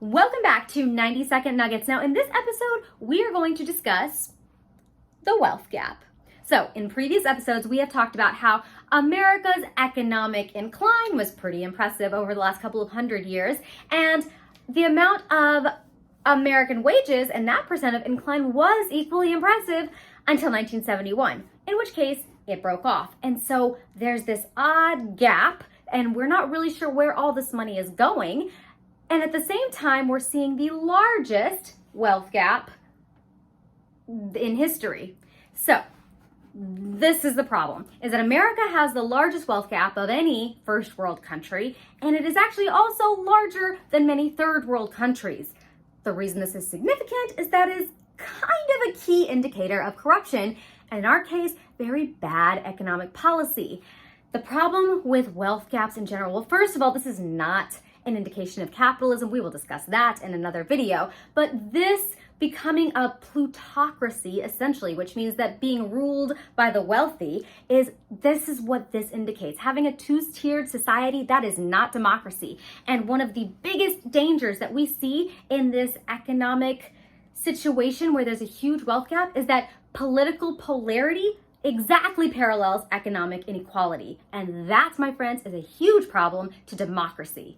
Welcome back to 90-Second Nuggets. Now, in this episode, we are going to discuss the wealth gap. So, in previous episodes, we have talked about how America's economic incline was pretty impressive over the last couple of hundred years, and the amount of American wages and that percent of incline was equally impressive until 1971, in which case it broke off. And so there's this odd gap, and we're not really sure where all this money is going. And at the same time, we're seeing the largest wealth gap in history. So this is the problem, is that America has the largest wealth gap of any first world country, and it is actually also larger than many third world countries. The reason this is significant is that it is kind of a key indicator of corruption, and in our case, very bad economic policy. The problem with wealth gaps in general, well, first of all, this is not an indication of capitalism. We will discuss that in another video. But this becoming a plutocracy, essentially, which means that being ruled by the wealthy this is what this indicates. Having a two-tiered society, that is not democracy. And one of the biggest dangers that we see in this economic situation where there's a huge wealth gap is that political polarity exactly parallels economic inequality. And that, my friends, is a huge problem to democracy.